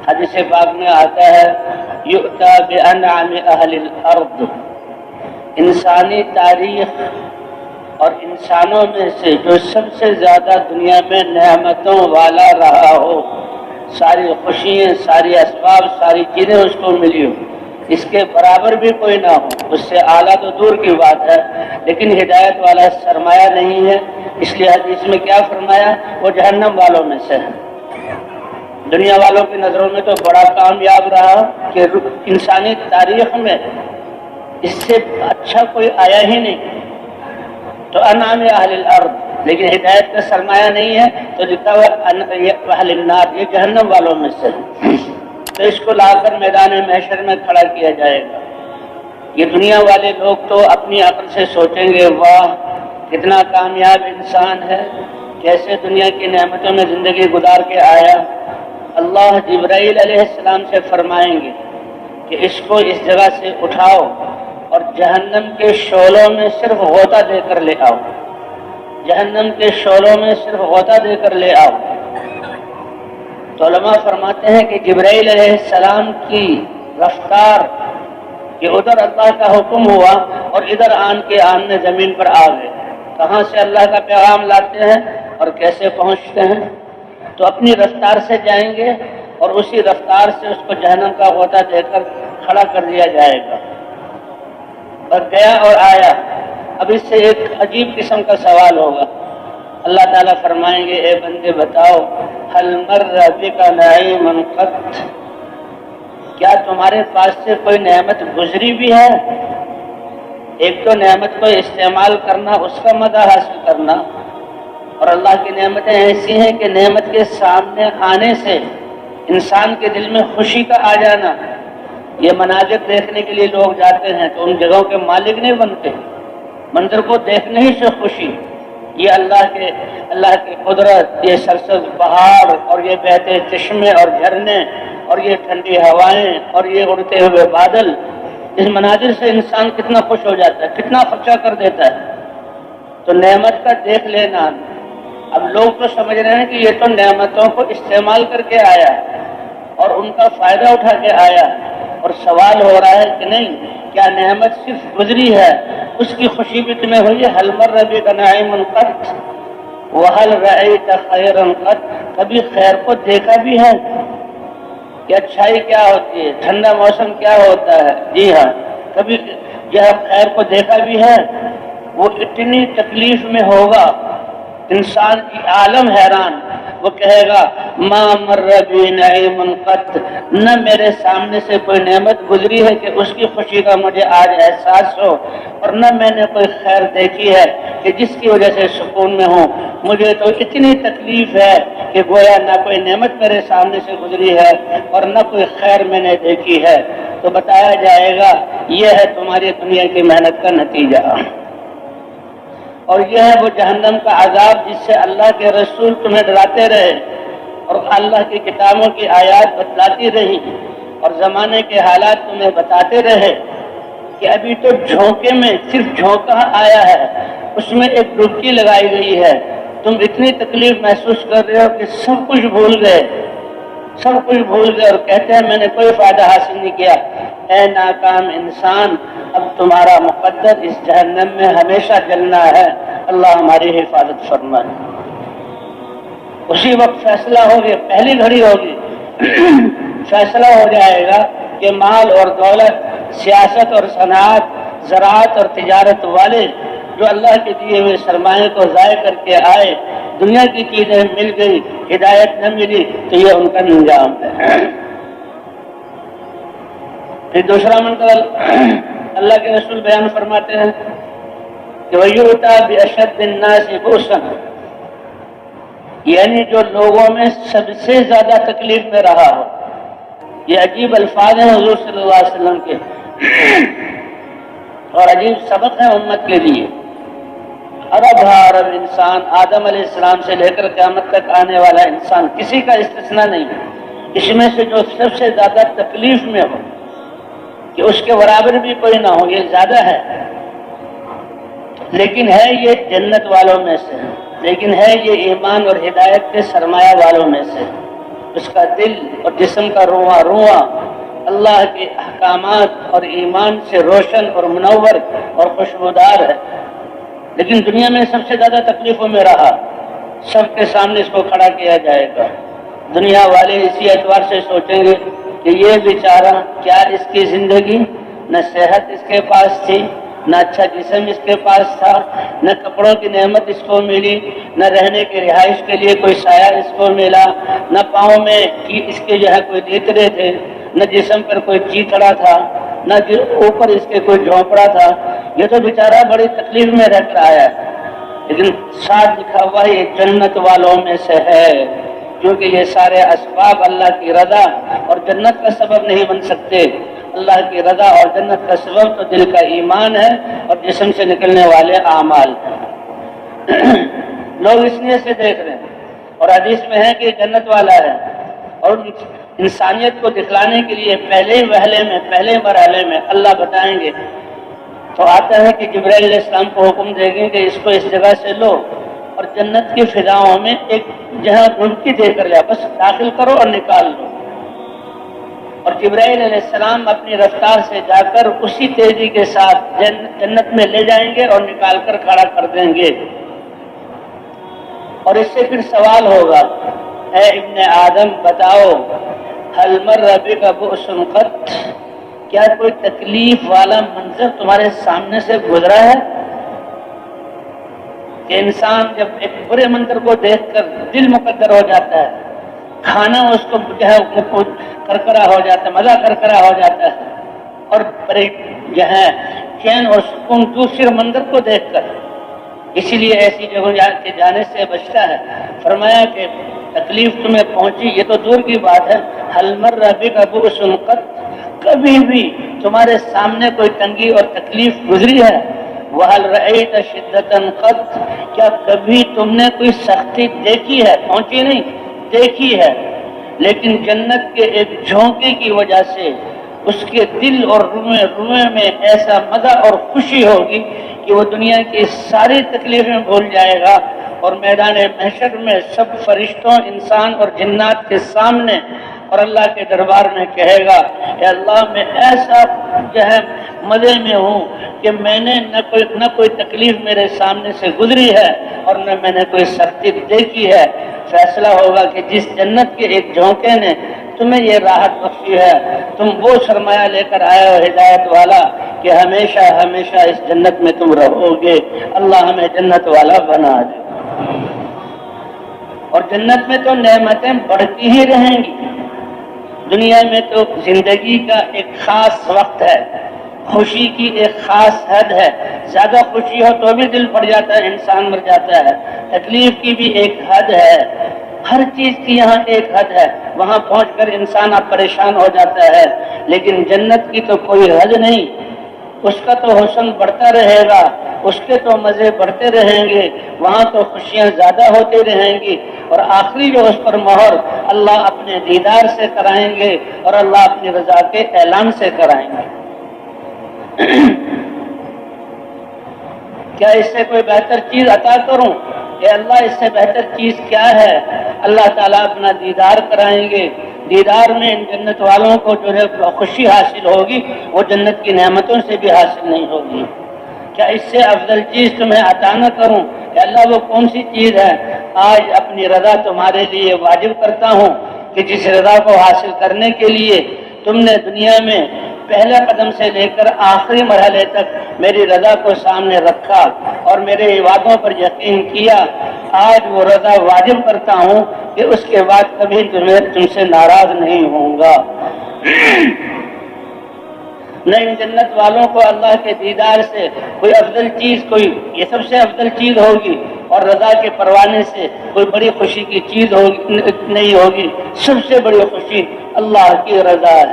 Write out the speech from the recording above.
حدیث پاک میں آتا ہے یؤتی بانعم اہل الارض، انسانی تاریخ اور انسانوں میں سے جو سب سے زیادہ دنیا میں نعمتوں والا رہا ہو، ساری خوشیاں، ساری اسباب، ساری چیزیں اس کو ملی ہو، اس کے برابر بھی کوئی نہ ہو، اس سے اعلیٰ تو دور کی بات ہے، لیکن ہدایت والا سرمایہ نہیں ہے، اس لیے حدیث میں کیا فرمایا؟ وہ جہنم والوں میں سے ہے۔ دنیا والوں کی نظروں میں تو بڑا کامیاب رہا کہ انسانی تاریخ میں اس سے اچھا کوئی آیا ہی نہیں، تو انعام اہل الارض، لیکن ہدایت کا سرمایہ نہیں ہے تو لکھا ہوا اہل النار، یہ جہنم والوں میں سے ہے۔ تو اس کو لا کر میدان محشر میں کھڑا کیا جائے گا۔ یہ دنیا والے لوگ تو اپنی عقل سے سوچیں گے واہ کتنا کامیاب انسان ہے، کیسے دنیا کی نعمتوں میں زندگی گزار کے آیا۔ اللہ جبرائیل علیہ السلام سے فرمائیں گے کہ اس کو اس جگہ سے اٹھاؤ اور جہنم کے شعلوں میں صرف غوطہ دے کر لے آؤ، جہنم کے شعلوں میں صرف غوطہ دے کر لے آؤ۔ تو علماء فرماتے ہیں کہ جبرائیل علیہ السلام کی رفتار کہ ادھر اللہ کا حکم ہوا اور ادھر آن کے آنے زمین پر آ گئے، کہاں سے اللہ کا پیغام لاتے ہیں اور کیسے پہنچتے ہیں؟ تو اپنی رفتار سے جائیں گے اور اسی رفتار سے اس کو جہنم کا غوطہ دے کر کھڑا کر دیا جائے گا، اور گیا اور آیا۔ اب اس سے ایک عجیب قسم کا سوال ہوگا، اللہ تعالیٰ فرمائیں گے اے بندے بتاؤ هل مر بک نعیم قط، کیا تمہارے پاس سے کوئی نعمت گزری بھی ہے؟ ایک تو نعمت کو استعمال کرنا، اس کا مزہ حاصل کرنا، اور اللہ کی نعمتیں ایسی ہیں کہ نعمت کے سامنے آنے سے انسان کے دل میں خوشی کا آ جانا۔ یہ مناظر دیکھنے کے لیے لوگ جاتے ہیں تو ان جگہوں کے مالک نہیں بنتے، منظر کو دیکھنے ہی سے خوشی۔ یہ اللہ کی قدرت، یہ سرسبز پہاڑ اور یہ بہتے چشمے اور جھرنے اور یہ ٹھنڈی ہوائیں اور یہ اڑتے ہوئے بادل، اس مناظر سے انسان کتنا خوش ہو جاتا ہے، کتنا خرچہ کر دیتا ہے۔ تو نعمت کا دیکھ لینا، اب لوگ تو سمجھ رہے ہیں کہ یہ تو نعمتوں کو استعمال کر کے آیا ہے اور ان کا فائدہ اٹھا کے آیا، اور سوال ہو رہا ہے کہ نہیں، کیا نعمت صرف گزری ہے، اس کی خوشی بھی تمہیں ہوئی ہے؟ هل مر بک نعیم قط وهل رأیت خیرا قط، کبھی خیر کو دیکھا بھی ہے کہ اچھائی کیا ہوتی ہے، ٹھنڈا موسم کیا ہوتا ہے؟ جی ہاں، کبھی یہ خیر کو دیکھا بھی ہے؟ وہ اتنی تکلیف میں ہوگا انسان کی عالم حیران، وہ کہے گا ما مر بی نعیم قط، نہ میرے سامنے سے کوئی نعمت گزری ہے کہ اس کی خوشی کا مجھے آج احساس ہو، اور نہ میں نے کوئی خیر دیکھی ہے کہ جس کی وجہ سے سکون میں ہوں۔ مجھے تو اتنی تکلیف ہے کہ گویا نہ کوئی نعمت میرے سامنے سے گزری ہے اور نہ کوئی خیر میں نے دیکھی ہے۔ تو بتایا جائے گا یہ ہے تمہاری دنیا کی محنت کا نتیجہ، اور یہ ہے وہ جہنم کا عذاب جس سے اللہ کے رسول تمہیں ڈراتے رہے اور اللہ کی کتابوں کی آیات بتلاتی رہی اور زمانے کے حالات تمہیں بتاتے رہے کہ ابھی تو جھونکے میں صرف جھونکا آیا ہے، اس میں ایک ڈبکی لگائی گئی ہے، تم اتنی تکلیف محسوس کر رہے ہو کہ سب کچھ بھول گئے، سب کچھ بھول گئے اور کہتے ہیں میں نے کوئی فائدہ حاصل نہیں کیا۔ اے ناکام انسان، اب تمہارا مقدر اس جہنم میں ہمیشہ جلنا ہے، اللہ ہماری حفاظت فرمائے۔ اسی وقت فیصلہ ہوگی، پہلی گھڑی ہوگی فیصلہ ہو جائے گا کہ مال اور دولت، سیاست اور صنعت، زراعت اور تجارت والے جو اللہ کے دیے ہوئے سرمایہ کو ضائع کر کے آئے، دنیا کی چیزیں مل گئی، ہدایت نہ ملی، تو یہ ان کا انجام ہے۔ پھر دوسرا منقبل اللہ کے رسول بیان فرماتے ہیں کہ وَيُؤْتَى بِأَشَدِّ النَّاسِ بُؤْسًا، یعنی جو لوگوں میں سب سے زیادہ تکلیف میں رہا ہو۔ یہ عجیب الفاظ ہیں حضور صلی اللہ علیہ وسلم کے اور عجیب سبق ہے امت کے لیے۔ عرب انسان، آدم علیہ السلام سے لے کر قیامت تک آنے والا انسان، کسی کا استثناء نہیں، اس میں سے جو سب سے زیادہ تکلیف میں ہو کہ اس کے برابر بھی کوئی نہ ہو، یہ زیادہ ہے، لیکن ہے یہ جنت والوں میں سے، لیکن ہے یہ ایمان اور ہدایت کے سرمایہ والوں میں سے۔ اس کا دل اور جسم کا رواں رواں اللہ کے احکامات اور ایمان سے روشن اور منور اور خوشبودار ہے، لیکن دنیا میں سب سے زیادہ تکلیفوں میں رہا۔ سب کے سامنے اس کو کھڑا کیا جائے گا، دنیا والے اسی اعتبار سے سوچیں گے کہ یہ بیچارہ، کیا اس کی زندگی، نہ صحت اس کے پاس تھی، نہ اچھا جسم اس کے پاس تھا، نہ کپڑوں کی نعمت اس کو ملی، نہ رہنے کی رہائش کے لیے کوئی سایہ اس کو ملا، نہ پاؤں میں اس کے جو ہے کوئی دیترے تھے، نہ جسم پر کوئی چیتڑا تھا، نہ اوپر اس کے کوئی جھونپڑا تھا۔ یہ تو بیچارہ بڑی تکلیف میں رہ کر آیا ہے، لیکن ساتھ لکھا ہوا یہ جنت والوں میں سے ہے، کیونکہ یہ سارے اسباب اللہ کی رضا اور جنت کا سبب نہیں بن سکتے۔ اللہ کی رضا اور جنت کا سبب تو دل کا ایمان ہے اور جسم سے نکلنے والے اعمال ہیں۔ لوگ اس لیے سے دیکھ رہے ہیں، اور حدیث میں ہے کہ جنت والا ہے، اور انسانیت کو دکھلانے کے لیے پہلے وہلے میں، پہلے مرحلے میں اللہ بتائیں گے تو آتا ہے کہ جبرائیل علیہ السلام کو حکم دے گے کہ اس کو اس جگہ سے لو اور جنت کی فضاؤں میں ایک جہاں ڈبکی دے کر لیا، بس داخل کرو اور نکال لو، اور جبرائیل علیہ السلام اپنی رفتار سے جا کر اسی تیزی کے ساتھ جنت میں لے جائیں گے اور نکال کر کھڑا کر دیں گے، اور اس سے پھر سوال ہوگا، اے ابن آدم بتاؤ، حل مر بک بؤس قط، کیا کوئی تکلیف والا منظر تمہارے سامنے سے گزرا ہے؟ کہ انسان جب ایک برے منظر کو دیکھ کر دل مقدر ہو جاتا ہے، کھانا اس کو جو ہے کرکرا ہو جاتا ہے، مزہ کرکرا ہو جاتا ہے، اور بڑے جو ہے چین اور سکون دوسرے منظر کو دیکھ کر، اسی لیے ایسی جگہ کے جانے سے بچتا ہے۔ فرمایا کہ تکلیف تمہیں پہنچی یہ تو دور کی بات ہے، حل مر بک بؤس قط، کبھی بھی تمہارے سامنے کوئی تنگی اور تکلیف گزری ہے؟ وَهَلْ رَأَيْتَ شِدَّةً قط، کیا کبھی تم نے کوئی سختی دیکھی ہے؟ پہنچی نہیں، دیکھی ہے، لیکن جنت کے ایک جھونکے کی وجہ سے اس کے دل اور روئے میں ایسا مزہ اور خوشی ہوگی کہ وہ دنیا کی ساری تکلیفیں بھول جائے گا، اور میدان محشر میں سب فرشتوں، انسان اور جنات کے سامنے اور اللہ کے دربار میں کہے گا، اے اللہ میں ایسا جو ہے مزے میں ہوں کہ میں نے نہ کوئی تکلیف میرے سامنے سے گزری ہے اور نہ میں نے کوئی سختی دیکھی ہے۔ فیصلہ ہوگا کہ جس جنت کے ایک جھونکے نے تمہیں یہ راحت بخشی ہے، تم وہ سرمایہ لے کر آئے ہو ہدایت والا کہ ہمیشہ ہمیشہ اس جنت میں تم رہو گے۔ اللہ ہمیں جنت والا بنا دے۔ اور جنت میں تو نعمتیں بڑھتی ہی رہیں گی۔ دنیا میں تو زندگی کا ایک خاص وقت ہے، خوشی کی ایک خاص حد ہے، زیادہ خوشی ہو تو بھی دل پڑ جاتا ہے، انسان مر جاتا ہے، تکلیف کی بھی ایک حد ہے، ہر چیز کی یہاں ایک حد ہے، وہاں پہنچ کر انسان اب پریشان ہو جاتا ہے، لیکن جنت کی تو کوئی حد نہیں، اس کا تو حسن بڑھتا رہے گا، اس کے تو مزے بڑھتے رہیں گے، وہاں تو خوشیاں زیادہ ہوتی رہیں گی، اور آخری جو اس پر مہر اللہ اپنے دیدار سے کرائیں گے اور اللہ اپنی رضا کے اعلان سے کرائیں گے۔ کیا اس سے کوئی بہتر چیز عطا کروں؟ کہ اللہ اس سے بہتر چیز کیا ہے؟ اللہ تعالیٰ اپنا دیدار کرائیں گے، دیدار میں ان جنت والوں کو جو ہے خوشی حاصل ہوگی وہ جنت کی نعمتوں سے بھی حاصل نہیں ہوگی۔ کیا اس سے افضل چیز تمہیں عطا نہ کروں؟ کہ اللہ وہ کون سی چیز ہے؟ آج اپنی رضا تمہارے لیے واجب کرتا ہوں کہ جس رضا کو حاصل کرنے کے لیے تم نے دنیا میں پہلے قدم سے لے کر آخری مرحلے تک میری رضا کو سامنے رکھا اور میرے وعدوں پر یقین کیا، آج وہ رضا واجب کرتا ہوں کہ اس کے بعد کبھی تم سے ناراض نہیں ہوں گا۔ نہ ان جنت والوں کو اللہ کے دیدار سے کوئی افضل چیز، کوئی یہ سب سے افضل چیز ہوگی، اور رضا کے پروانے سے کوئی بڑی خوشی کی چیز ہوگی نہیں ہوگی، سب سے بڑی خوشی اللہ کی رضا ہے۔